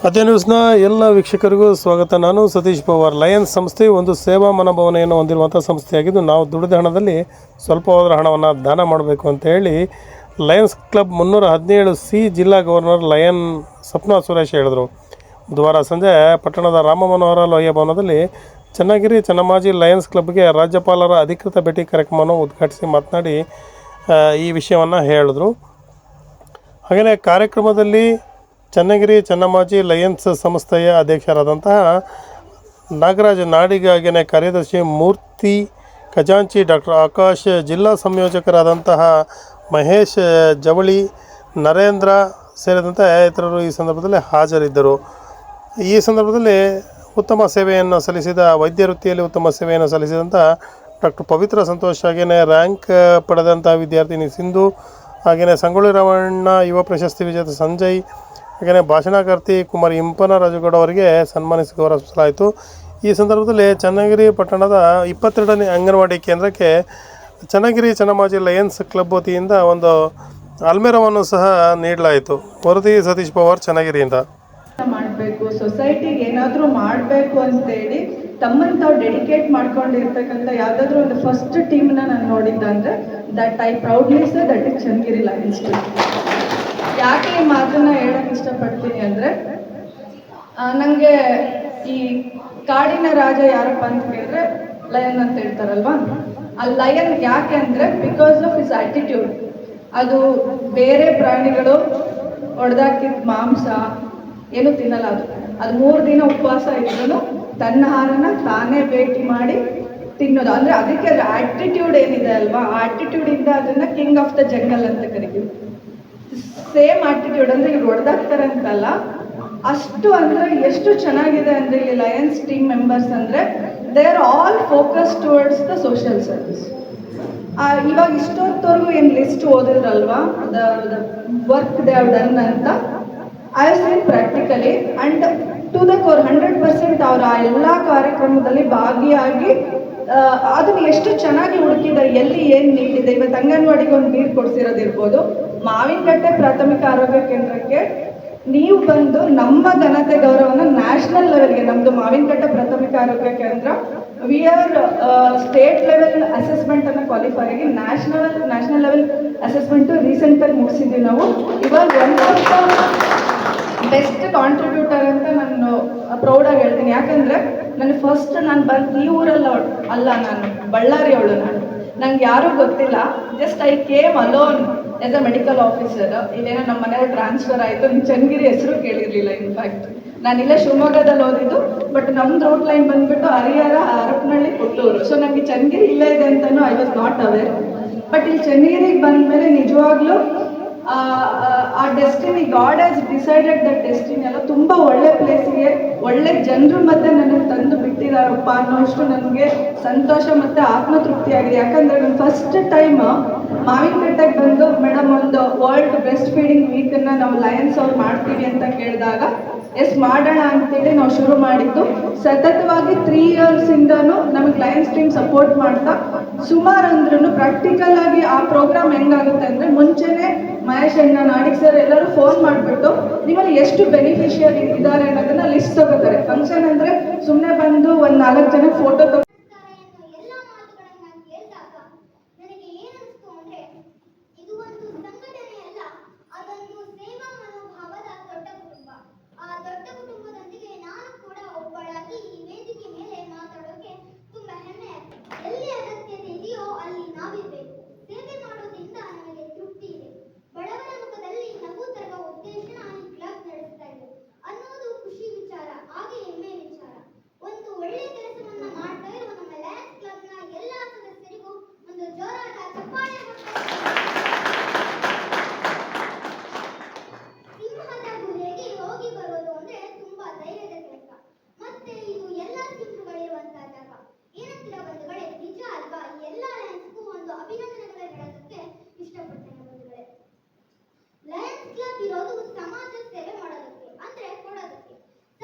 ಅದೇ ನ್ಯೂಸ್ನ ಎಲ್ಲ ವೀಕ್ಷಕರಿಗೂ ಸ್ವಾಗತ. ನಾನು ಸತೀಶ್ ಪವಾರ್. ಲಯನ್ಸ್ ಸಂಸ್ಥೆ ಒಂದು ಸೇವಾ ಮನೋಭಾವನೆಯನ್ನು ಹೊಂದಿರುವಂಥ ಸಂಸ್ಥೆಯಾಗಿದ್ದು, ನಾವು ದುಡಿದ ಹಣದಲ್ಲಿ ಸ್ವಲ್ಪ ಹೋದ್ರ ಹಣವನ್ನು ದಾನ ಮಾಡಬೇಕು ಅಂತ ಹೇಳಿ ಲಯನ್ಸ್ ಕ್ಲಬ್ 317C ಜಿಲ್ಲಾ ಗವರ್ನರ್ ಲಯನ್ ಸಪ್ನಾ ಸುರೇಶ್ ಹೇಳಿದರು. ಬುಧವಾರ ಸಂಜೆ ಪಟ್ಟಣದ ರಾಮ ಮನೋಹರ ಲೋಹಿಯಾ ಭವನದಲ್ಲಿ ಚನ್ನಗಿರಿ ಚನ್ನಮ್ಮಾಜಿ ಲಯನ್ಸ್ ಕ್ಲಬ್ಗೆ ರಾಜ್ಯಪಾಲರ ಅಧಿಕೃತ ಭೇಟಿ ಕಾರ್ಯಕ್ರಮವನ್ನು ಉದ್ಘಾಟಿಸಿ ಮಾತನಾಡಿ ಈ ವಿಷಯವನ್ನು ಹೇಳಿದ್ರು. ಹಾಗೆಯೇ ಕಾರ್ಯಕ್ರಮದಲ್ಲಿ ಚನ್ನಗಿರಿ ಚನ್ನಮ್ಮಾಜಿ ಲಯನ್ಸ್ ಸಂಸ್ಥೆಯ ಅಧ್ಯಕ್ಷರಾದಂತಹ ನಾಗರಾಜ್ ನಾಡಿಗ, ಹಾಗೆಯೇ ಕಾರ್ಯದರ್ಶಿ ಮೂರ್ತಿ ಖಜಾಂಚಿ, ಡಾಕ್ಟರ್ ಆಕಾಶ್, ಜಿಲ್ಲಾ ಸಂಯೋಜಕರಾದಂತಹ ಮಹೇಶ್ ಜವಳಿ, ನರೇಂದ್ರ ಸೇರಿದಂತೆ ಇತರರು ಈ ಸಂದರ್ಭದಲ್ಲಿ ಹಾಜರಿದ್ದರು. ಈ ಸಂದರ್ಭದಲ್ಲಿ ಉತ್ತಮ ಸೇವೆಯನ್ನು ಸಲ್ಲಿಸಿದ ವೈದ್ಯ ವೃತ್ತಿಯಲ್ಲಿ ಉತ್ತಮ ಸೇವೆಯನ್ನು ಸಲ್ಲಿಸಿದಂಥ ಡಾಕ್ಟರ್ ಪವಿತ್ರ ಸಂತೋಷ್, ಹಾಗೆಯೇ ರ್ಯಾಂಕ್ ಪಡೆದಂಥ ವಿದ್ಯಾರ್ಥಿನಿ ಸಿಂಧು, ಹಾಗೆಯೇ ಸಂಗೊಳ್ಳಿ ರಾಮಣ್ಣ ಯುವ ಪ್ರಶಸ್ತಿ ವಿಜೇತ ಸಂಜಯ್, ಹಾಗೆಯೇ ಭಾಷಣಕಾರ್ತಿ ಕುಮಾರಿ ಇಂಪನ ರಾಜುಗೌಡ ಅವರಿಗೆ ಸನ್ಮಾನಿಸಿ ಗೌರವಿಸಲಾಯಿತು. ಈ ಸಂದರ್ಭದಲ್ಲಿ ಚನ್ನಗಿರಿ ಪಟ್ಟಣದ 22ನೇ ಅಂಗನವಾಡಿ ಕೇಂದ್ರಕ್ಕೆ ಚನ್ನಗಿರಿ ಚನ್ನಮ್ಮಾಜಿ ಲಯನ್ಸ್ ಕ್ಲಬ್ ವತಿಯಿಂದ ಒಂದು ಅಲ್ಮೇರವನ್ನು ಸಹ ನೀಡಲಾಯಿತು. ವರದಿ ಸತೀಶ್ ಪವಾರ್, ಚನ್ನಗಿರಿಯಿಂದ. ಮಾಡಬೇಕು, ಸೊಸೈಟಿಗೆ ಏನಾದರೂ ಮಾಡಬೇಕು ಅಂತೇಳಿ ತಮ್ಮನ್ನು ತಾವು ಡೆಡಿಕೇಟ್ ಮಾಡ್ಕೊಂಡಿರ್ತಕ್ಕಂಥ ಯಾವುದಾದ್ರೂ ಒಂದು ಫಸ್ಟ್ ಟೀಮ್ನ ನಾನು ನೋಡಿದ್ದಂದರೆ that I proudly say that is Channagiri Lions Club. ಯಾಕೆ ಈ ಮಾತನ್ನ ಹೇಳಕ್ಕೆ ಇಷ್ಟಪಡ್ತೀನಿ ಅಂದರೆ, ನನಗೆ ಈ ಕಾಡಿನ ರಾಜ ಯಾರಪ್ಪ ಅಂತ ಕೇಳಿದ್ರೆ ಲಯನ್ ಅಂತ ಹೇಳ್ತಾರಲ್ವಾ. ಆ ಲಯನ್ ಯಾಕೆ ಅಂದರೆ ಬಿಕಾಸ್ ಆಫ್ ಹಿಸ್ ಆ್ಯಟಿಟ್ಯೂಡ್. ಅದು ಬೇರೆ ಪ್ರಾಣಿಗಳು ಹೊಡೆದಾಕಿದ ಮಾಂಸ ಏನು ತಿನ್ನಲ್ಲ. ಅದು 3 ದಿನ ಉಪವಾಸ ಇದ್ರೂ ತನ್ನ ಆಹಾರನ ತಾನೇ ಭೇಟಿ ಮಾಡಿ ತಿನ್ನೋದು. ಅಂದರೆ ಅದಕ್ಕೆ ಅದು ಆ್ಯಟಿಟ್ಯೂಡ್ ಏನಿದೆ ಅಲ್ವಾ, ಆ ಆ್ಯಟಿಟ್ಯೂಡಿಂದ ಅದನ್ನು ಕಿಂಗ್ ಆಫ್ ದ ಜಂಗಲ್ ಅಂತ ಕರಿತೀವಿ. ಸೇಮ್ ಆಟಿಟ್ಯೂಡ್ ಅಂದರೆ ಇವ್ರು ಹೊಡೆದಾಕ್ತಾರೆ ಅಂತಲ್ಲ, ಅಷ್ಟು ಅಂದರೆ ಎಷ್ಟು ಚೆನ್ನಾಗಿದೆ ಅಂದರೆ ಇಲ್ಲಿ ಲಯನ್ಸ್ ಟೀಮ್ ಮೆಂಬರ್ಸ್ ಅಂದರೆ they are all focus towards the social service. ಇವಾಗ ಇಷ್ಟೊತ್ತವರೆಗೂ ಏನು ಲಿಸ್ಟ್ ಓದಿದ್ರಲ್ವಾ, the work they have done ಅಂತ I have seen practically and to the core 100% ಅವರ ಆ ಎಲ್ಲ ಕಾರ್ಯಕ್ರಮದಲ್ಲಿ ಭಾಗಿಯಾಗಿ ಅದನ್ನು ಎಷ್ಟು ಚೆನ್ನಾಗಿ ಹುಡುಕಿದ್ದಾರೆ, ಎಲ್ಲಿ ಏನು ನೀಡಿದೆ. ಇವತ್ತು ಅಂಗನವಾಡಿಗೆ ಒಂದು ನೀರು ಕೊಡಿಸಿರೋದಿರ್ಬೋದು, ಮಾವಿನಕಟ್ಟೆ ಪ್ರಾಥಮಿಕ ಆರೋಗ್ಯ ಕೇಂದ್ರಕ್ಕೆ ನೀವು ಬಂದು ನಮ್ಮ ಘನತೆ ಗೌರವನ ನ್ಯಾಷನಲ್ ಲೆವೆಲ್ಗೆ, ನಮ್ಮದು ಮಾವಿನಕಟ್ಟೆ ಪ್ರಾಥಮಿಕ ಆರೋಗ್ಯ ಕೇಂದ್ರ ವಿ ಆರ್ ಸ್ಟೇಟ್ ಲೆವೆಲ್ ಅಸೆಸ್ಮೆಂಟನ್ನು ಕ್ವಾಲಿಫೈ ಆಗಿ ನ್ಯಾಷನಲ್ ಲೆವೆಲ್ ಅಸೆಸ್ಮೆಂಟು ರೀಸೆಂಟಾಗಿ ಮುಗಿಸಿದ್ವಿ ನಾವು. ಇವಾಗ ಬೆಸ್ಟ್ ಕಾಂಟ್ರಿಬ್ಯೂಟರ್ ಅಂತ ನಾನು ಪ್ರೌಡಾಗಿ ಹೇಳ್ತೀನಿ. ಯಾಕಂದರೆ ನಾನು ಬಂದು ಈ ಊರಲ್ಲ ಅಲ್ಲ, ನಾನು ಬಳ್ಳಾರಿ ಅವಳು. ನಂಗೆ ಯಾರೂ ಗೊತ್ತಿಲ್ಲ, just I came alone as a medical officer. ಇಲ್ಲೇನೋ ನಮ್ಮ ಮನೆಯವ್ರು ಟ್ರಾನ್ಸ್ಫರ್ ಆಯಿತು, ನಿಮ್ಮ ಚನ್ನಗಿರಿ ಹೆಸರು ಕೇಳಿರಲಿಲ್ಲ. ಇನ್ಫ್ಯಾಕ್ಟ್ ನಾನಿಲ್ಲೇ ಶಿವಮೊಗ್ಗದಲ್ಲಿ ಓದಿದ್ದು, ಬಟ್ ನಮ್ದು ರೂಟ್ ಲೈನ್ ಬಂದುಬಿಟ್ಟು ಹರಿಹರ, ಹರಪನಹಳ್ಳಿ, ಕೊಟ್ಟೂರು. ಸೊ ನನಗೆ ಚನ್ನಗಿರಿ ಇಲ್ಲೇ ಇದೆ ಅಂತಲೂ I was not aware. But ಇಲ್ಲಿ ಚನ್ನಗಿರಿಗೆ ಬಂದ ಮೇಲೆ ನಿಜವಾಗ್ಲೂ ಆ destiny, god has decided that destiny ಎಲ್ಲ ತುಂಬ ಒಳ್ಳೆ ಪ್ಲೇಸಿಗೆ, ಒಳ್ಳೆ ಜನರ ಮಧ್ಯೆ ನನಗೆ ತಂದು ಬಿಟ್ಟಿದ್ದಾರಪ್ಪ ಅನ್ನೋಷ್ಟು ನನಗೆ ಸಂತೋಷ ಮತ್ತು ಆತ್ಮತೃಪ್ತಿ ಆಗಿದೆ. ಯಾಕಂದರೆ ನಾನು ಫಸ್ಟ್ ಟೈಮ್ ಮಾವಿನಕಟ್ಟೆಗೆ ಬಂದು ಮೇಡಮ್ ಒಂದು ವರ್ಲ್ಡ್ ಬ್ರೆಸ್ಟ್ ಫೀಡಿಂಗ್ ವೀಕನ್ನು ನಾವು ಲಯನ್ಸ್ ಅವ್ರು ಮಾಡ್ತೀವಿ ಅಂತ ಕೇಳಿದಾಗ ಎಸ್ ಮಾಡೋಣ ಅಂತೇಳಿ ನಾವು ಶುರು ಮಾಡಿದ್ದು. ಸತತವಾಗಿ 3 ಇಯರ್ಸಿಂದನೂ ನಮಗೆ ಲಯನ್ಸ್ ಟೀಮ್ ಸಪೋರ್ಟ್ ಮಾಡ್ತಾ ಸುಮಾರು ಅಂದ್ರೂ ಪ್ರಾಕ್ಟಿಕಲ್ ಆಗಿ ಆ ಪ್ರೋಗ್ರಾಮ್ ಹೆಂಗಾಗುತ್ತೆ ಅಂದರೆ, ಮುಂಚೆನೇ ಮಹೇಶ್ ಅಣ್ಣ, ನಾಡಿಗ್ ಸರ್ ಎಲ್ಲರೂ ಫೋನ್ ಮಾಡಿಬಿಟ್ಟು ನಿಮ್ಮಲ್ಲಿ ಎಷ್ಟು ಬೆನಿಫಿಷಿಯರಿ ಇದ್ದಾರೆ ಅನ್ನೋದನ್ನ ಲಿಸ್ಟ್ ತಗೋತಾರೆ. ಫಂಕ್ಷನ್ ಅಂದರೆ ಸುಮ್ಮನೆ ಬಂದು ಒಂದು 4 ಜನ ಫೋಟೋ ಒಳ್ಳೆ ಕೆಲಸವನ್ನ ಮಾಡ್ತಾ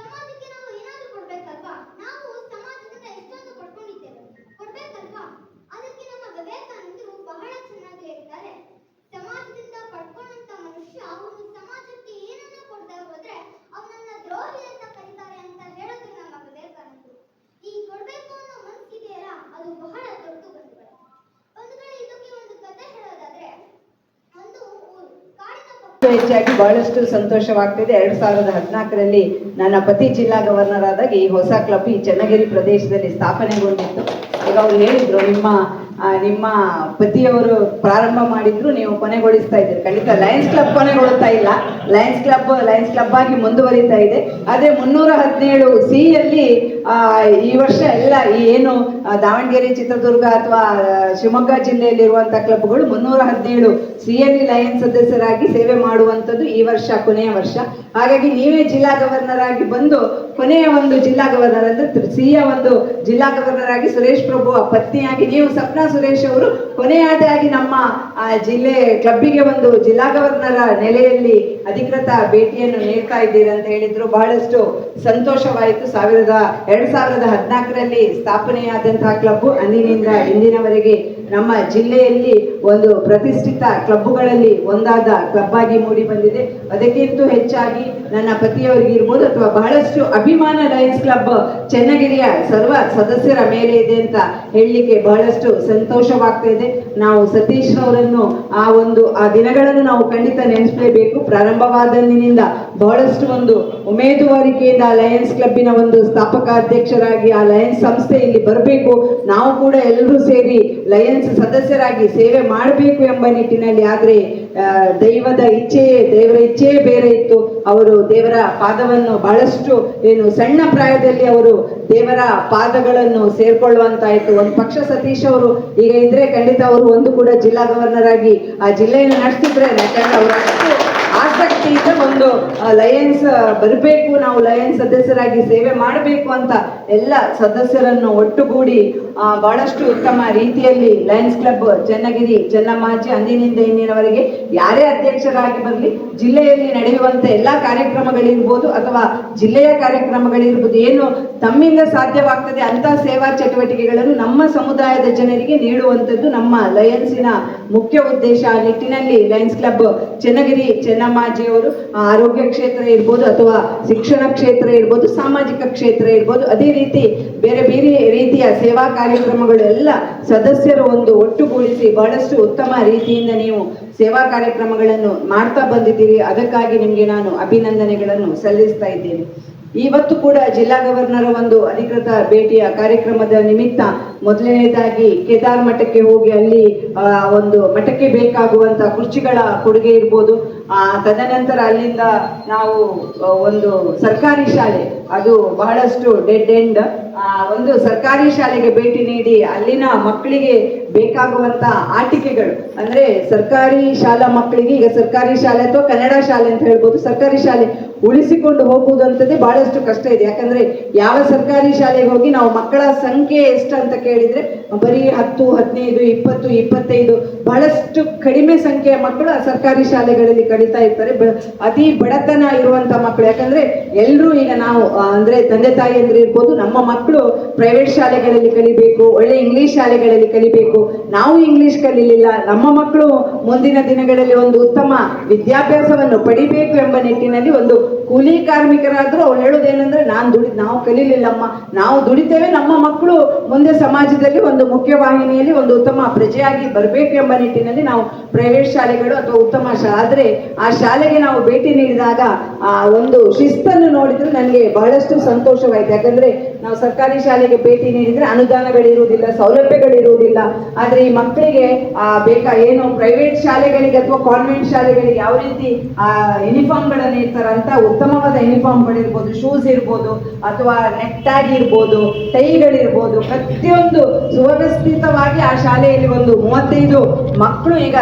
ಹೆಚ್ಚಾಗಿ ಬಹಳಷ್ಟು ಸಂತೋಷವಾಗ್ತಿದೆ. 2014ರಲ್ಲಿ ನನ್ನ ಪತಿ ಜಿಲ್ಲಾ ಗವರ್ನರ್ ಆದಾಗ ಈ ಹೊಸ ಕ್ಲಬ್ ಈ ಚನ್ನಗಿರಿ ಪ್ರದೇಶದಲ್ಲಿ ಸ್ಥಾಪನೆಗೊಂಡಿತ್ತು. ಈಗ ಅವ್ರು ಹೇಳಿದ್ರು, ನಿಮ್ಮ ಪತಿಯವರು ಪ್ರಾರಂಭ ಮಾಡಿದ್ರು, ನೀವು ಕೊನೆಗೊಳಿಸ್ತಾ ಇದ್ದೀರಿ. ಖಂಡಿತ ಲಯನ್ಸ್ ಕ್ಲಬ್ ಕೊನೆಗೊಳ್ತಾ ಇಲ್ಲ, ಲಯನ್ಸ್ ಕ್ಲಬ್ ಆಗಿ ಮುಂದುವರಿತಾ ಇದೆ. ಆದರೆ 317 ಯಲ್ಲಿ ಈ ವರ್ಷ ಎಲ್ಲ ಈ ಏನು ದಾವಣಗೆರೆ, ಚಿತ್ರದುರ್ಗ ಅಥವಾ ಶಿವಮೊಗ್ಗ ಜಿಲ್ಲೆಯಲ್ಲಿರುವಂತಹ ಕ್ಲಬ್ಗಳು 317 ಸಿಯಲ್ಲಿ ಲಯನ್ಸ್ ಸದಸ್ಯರಾಗಿ ಸೇವೆ ಮಾಡುವಂಥದ್ದು ಈ ವರ್ಷ ಕೊನೆಯ ವರ್ಷ. ಹಾಗಾಗಿ ನೀವೇ ಜಿಲ್ಲಾ ಗವರ್ನರ್ ಆಗಿ ಬಂದು ಕೊನೆಯ ಒಂದು ಜಿಲ್ಲಾ ಗವರ್ನರ್ ಅಂದ್ರೆ ಸಿಯ ಒಂದು ಜಿಲ್ಲಾ ಗವರ್ನರ್ ಆಗಿ ಸುರೇಶ್ ಪ್ರಭು ಪತ್ನಿಯಾಗಿ ನೀವು ಸಪ್ನಾ ಸುರೇಶ್ ಅವರು ಕೊನೆಯಾದಾಗಿ ನಮ್ಮ ಜಿಲ್ಲೆ ಕ್ಲಬ್ಬಿಗೆ ಒಂದು ಜಿಲ್ಲಾ ಗವರ್ನರ್ ನೆಲೆಯಲ್ಲಿ ಅಧಿಕೃತ ಭೇಟಿಯನ್ನು ನೀಡ್ತಾ ಇದ್ದೀರಿ ಅಂತ ಹೇಳಿದ್ರು. ಬಹಳಷ್ಟು ಸಂತೋಷವಾಯಿತು. 2014ರಲ್ಲಿ ಸ್ಥಾಪನೆಯಾದಂತಹ ಕ್ಲಬ್ ಅಂದಿನಿಂದ ಇಂದಿನವರೆಗೆ ನಮ್ಮ ಜಿಲ್ಲೆಯಲ್ಲಿ ಒಂದು ಪ್ರತಿಷ್ಠಿತ ಕ್ಲಬ್ಗಳಲ್ಲಿ ಒಂದಾದ ಕ್ಲಬ್ ಆಗಿ ಮೂಡಿ ಬಂದಿದೆ. ಅದಕ್ಕಿಂತ ಹೆಚ್ಚಾಗಿ ನನ್ನ ಪತಿಯವರಿಗೆ ಇರ್ಬೋದು ಅಥವಾ ಬಹಳಷ್ಟು ಅಭಿಮಾನ ಲಯನ್ಸ್ ಕ್ಲಬ್ ಚನ್ನಗಿರಿಯ ಸರ್ವ ಸದಸ್ಯರ ಮೇಲೆ ಇದೆ ಅಂತ ಹೇಳಲಿಕ್ಕೆ ಬಹಳಷ್ಟು ಸಂತೋಷವಾಗ್ತಾ ಇದೆ. ನಾವು ಸತೀಶ್ ರವರನ್ನು ಆ ದಿನಗಳನ್ನು ನಾವು ಖಂಡಿತ ನೆನೆಸಲೇಬೇಕು. ಪ್ರಾರಂಭವಾದಂದಿನಿಂದ ಬಹಳಷ್ಟು ಒಂದು ಉಮೇದುವಾರಿಕೆಯಿಂದ ಲಯನ್ಸ್ ಕ್ಲಬ್ಬಿನ ಒಂದು ಸ್ಥಾಪಕ ಅಧ್ಯಕ್ಷರಾಗಿ ಆ ಲಯನ್ಸ್ ಸಂಸ್ಥೆ ಇಲ್ಲಿ ಬರಬೇಕು, ನಾವು ಕೂಡ ಎಲ್ಲರೂ ಸೇರಿ ಲಯನ್ಸ್ ಸದಸ್ಯರಾಗಿ ಸೇವೆ ಮಾಡಬೇಕು ಎಂಬ ನಿಟ್ಟಿನಲ್ಲಿ. ಆದರೆ ದೇವರ ಇಚ್ಛೆಯೇ ಬೇರೆ ಇತ್ತು. ಅವರು ದೇವರ ಪಾದವನ್ನು ಬಹಳಷ್ಟು ಸಣ್ಣ ಪ್ರಾಯದಲ್ಲಿ ಅವರು ದೇವರ ಪಾದಗಳನ್ನು ಸೇರ್ಕೊಳ್ಳುವಂತಾಯ್ತು. ಒಂದು ಪಕ್ಷ ಸತೀಶ್ ಅವರು ಈಗ ಇದ್ರೆ ಖಂಡಿತ ಅವರು ಒಂದು ಕೂಡ ಜಿಲ್ಲಾ ಗವರ್ನರ್ ಆಗಿ ಆ ಜಿಲ್ಲೆಯನ್ನು ನಡೆಸ್ತಿದ್ರೆ, ಯಾಕಂದ್ರೆ ಅವರಷ್ಟು ಆಸಕ್ತಿಯಿಂದ ಒಂದು ಲಯನ್ಸ್ ಬರಬೇಕು, ನಾವು ಲಯನ್ಸ್ ಸದಸ್ಯರಾಗಿ ಸೇವೆ ಮಾಡಬೇಕು ಅಂತ ಎಲ್ಲ ಸದಸ್ಯರನ್ನು ಒಟ್ಟುಗೂಡಿ ಬಹಳಷ್ಟು ಉತ್ತಮ ರೀತಿಯಲ್ಲಿ ಲಯನ್ಸ್ ಕ್ಲಬ್ ಚನ್ನಗಿರಿ ಚೆನ್ನಮ್ಮಾಜಿ ಅಂದಿನಿಂದ ಇಂದಿನವರೆಗೆ ಯಾರೇ ಅಧ್ಯಕ್ಷರಾಗಿ ಬರಲಿ ಜಿಲ್ಲೆಯಲ್ಲಿ ನಡೆಯುವಂತ ಎಲ್ಲ ಕಾರ್ಯಕ್ರಮಗಳಿರ್ಬೋದು ಅಥವಾ ಜಿಲ್ಲೆಯ ಕಾರ್ಯಕ್ರಮಗಳಿರ್ಬೋದು, ಏನು ತಮ್ಮಿಂದ ಸಾಧ್ಯವಾಗ್ತದೆ ಅಂತ ಸೇವಾ ಚಟುವಟಿಕೆಗಳನ್ನು ನಮ್ಮ ಸಮುದಾಯದ ಜನರಿಗೆ ನೀಡುವಂಥದ್ದು ನಮ್ಮ ಲಯನ್ಸಿನ ಮುಖ್ಯ ಉದ್ದೇಶ. ಆ ನಿಟ್ಟಿನಲ್ಲಿ ಲಯನ್ಸ್ ಕ್ಲಬ್ ಚನ್ನಗಿರಿ ಚೆನ್ನಮ್ಮಾಜಿಯವರು ಆರೋಗ್ಯ ಕ್ಷೇತ್ರ ಇರ್ಬೋದು ಅಥವಾ ಶಿಕ್ಷಣ ಕ್ಷೇತ್ರ ಇರ್ಬೋದು, ಸಾಮಾಜಿಕ ಕ್ಷೇತ್ರ ಇರ್ಬೋದು, ಅದೇ ರೀತಿ ಬೇರೆ ಬೇರೆ ರೀತಿಯ ಸೇವಾ ಕಾರ್ಯಕ್ರಮಗಳು ಎಲ್ಲ ಸದಸ್ಯರು ಒಂದು ಒಟ್ಟುಗೂಡಿಸಿ ಬಹಳಷ್ಟು ಉತ್ತಮ ರೀತಿಯಿಂದ ನೀವು ಸೇವಾ ಕಾರ್ಯಕ್ರಮಗಳನ್ನು ಮಾಡ್ತಾ ಬಂದಿದ್ದೀರಿ. ಅದಕ್ಕಾಗಿ ನಿಮಗೆ ನಾನು ಅಭಿನಂದನೆಗಳನ್ನು ಸಲ್ಲಿಸ್ತಾ ಇದ್ದೇನೆ. ಇವತ್ತು ಕೂಡ ಜಿಲ್ಲಾ ಗವರ್ನರ್ ಒಂದು ಅಧಿಕೃತ ಭೇಟಿಯ ಕಾರ್ಯಕ್ರಮದ ನಿಮಿತ್ತ ಮೊದಲನೇದಾಗಿ ಕೇದಾರ್ ಮಠಕ್ಕೆ ಹೋಗಿ ಅಲ್ಲಿ ಒಂದು ಮಠಕ್ಕೆ ಬೇಕಾಗುವಂತ ಕುರ್ಚಿಗಳ ಕೊಡುಗೆ ಇರ್ಬೋದು, ತದನಂತರ ಅಲ್ಲಿಂದ ನಾವು ಒಂದು ಸರ್ಕಾರಿ ಶಾಲೆ, ಅದು ಬಹಳಷ್ಟು ಡೆಡ್ ಎಂಡ್, ಒಂದು ಸರ್ಕಾರಿ ಶಾಲೆಗೆ ಭೇಟಿ ನೀಡಿ ಅಲ್ಲಿನ ಮಕ್ಕಳಿಗೆ ಬೇಕಾಗುವಂತ ಆಟಿಕೆಗಳು, ಅಂದ್ರೆ ಸರ್ಕಾರಿ ಶಾಲಾ ಮಕ್ಕಳಿಗೆ ಈಗ ಸರ್ಕಾರಿ ಶಾಲೆ ಅಥವಾ ಕನ್ನಡ ಶಾಲೆ ಅಂತ ಹೇಳ್ಬೋದು, ಸರ್ಕಾರಿ ಶಾಲೆ ಉಳಿಸಿಕೊಂಡು ಹೋಗುವುದು ಅಂತದೇ ಬಹಳಷ್ಟು ಕಷ್ಟ ಇದೆ. ಯಾಕಂದ್ರೆ ಯಾವ ಸರ್ಕಾರಿ ಶಾಲೆಗೆ ಹೋಗಿ ನಾವು ಮಕ್ಕಳ ಸಂಖ್ಯೆ ಎಷ್ಟು ಅಂತ ಕೇಳಿದ್ರೆ ಬರೀ 10, 15, 20, 25 ಬಹಳಷ್ಟು ಕಡಿಮೆ ಸಂಖ್ಯೆಯ ಮಕ್ಕಳು ಆ ಸರ್ಕಾರಿ ಶಾಲೆಗಳಲ್ಲಿ ಕಲಿತಾ ಇರ್ತಾರೆ. ಅತಿ ಬಡತನ ಇರುವಂತ ಮಕ್ಕಳು, ಯಾಕಂದ್ರೆ ಎಲ್ಲರೂ ಈಗ ನಾವು ಅಂದ್ರೆ ತಂದೆ ತಾಯಿ ಅಂದ್ರೆ ಇರ್ಬೋದು, ನಮ್ಮ ಮಕ್ಕಳು ಪ್ರೈವೇಟ್ ಶಾಲೆಗಳಲ್ಲಿ ಕಲಿಬೇಕು, ಒಳ್ಳೆ ಇಂಗ್ಲಿಷ್ ಶಾಲೆಗಳಲ್ಲಿ ಕಲಿಬೇಕು, ನಾವು ಇಂಗ್ಲಿಷ್ ಕಲಿಲಿಲ್ಲ, ನಮ್ಮ ಮಕ್ಕಳು ಮುಂದಿನ ದಿನಗಳಲ್ಲಿ ಒಂದು ಉತ್ತಮ ವಿದ್ಯಾಭ್ಯಾಸವನ್ನು ಪಡಿಬೇಕು ಎಂಬ ನಿಟ್ಟಿನಲ್ಲಿ ಒಂದು ಕೂಲಿ ಕಾರ್ಮಿಕರಾದ್ರೂ ಅವ್ರು ಹೇಳೋದೇನಂದ್ರೆ ನಾವು ಕಲೀಲಿಲ್ಲಮ್ಮ, ನಾವು ದುಡಿತೇವೆ, ನಮ್ಮ ಮಕ್ಕಳು ಮುಂದೆ ಸಮಾಜದಲ್ಲಿ ಒಂದು ಮುಖ್ಯವಾಹಿನಿಯಲ್ಲಿ ಒಂದು ಉತ್ತಮ ಪ್ರಜೆಯಾಗಿ ಬರಬೇಕು ಎಂಬ ನಿಟ್ಟಿನಲ್ಲಿ ನಾವು ಪ್ರೈವೇಟ್ ಶಾಲೆಗಳು ಅಥವಾ ಉತ್ತಮ ಆದ್ರೆ ಆ ಶಾಲೆಗೆ ನಾವು ಭೇಟಿ ನೀಡಿದಾಗ ಆ ಒಂದು ಶಿಸ್ತನ್ನು ನೋಡಿದ್ರೆ ನನಗೆ ಬಹಳಷ್ಟು ಸಂತೋಷವಾಯ್ತು. ಯಾಕಂದ್ರೆ ನಾವು ಸರ್ಕಾರಿ ಶಾಲೆಗೆ ಭೇಟಿ ನೀಡಿದ್ರೆ ಅನುದಾನಗಳಿರುವುದಿಲ್ಲ, ಸೌಲಭ್ಯಗಳಿರುವುದಿಲ್ಲ. ಆದ್ರೆ ಈ ಮಕ್ಕಳಿಗೆ ಏನು ಪ್ರೈವೇಟ್ ಶಾಲೆಗಳಿಗೆ ಅಥವಾ ಕಾನ್ವೆಂಟ್ ಶಾಲೆಗಳಿಗೆ ಯಾವ ರೀತಿ ಯೂನಿಫಾರ್ಮ್ಗಳನ್ನು ಇರ್ತಾರಂತ ಉತ್ತಮವಾದ ಯೂನಿಫಾರ್ಮ್ಗಳಿರ್ಬೋದು, ಶೂಸ್ ಇರ್ಬೋದು ಅಥವಾ ನೆಕ್ ಟ್ಯಾಗ್ ಇರ್ಬೋದು, ಟೈಗಳಿರ್ಬೋದು, ಪ್ರತಿಯೊಂದು ಸುವ್ಯವಸ್ಥಿತವಾಗಿ ಆ ಶಾಲೆಯಲ್ಲಿ ಒಂದು 35 ಮಕ್ಕಳು ಈಗ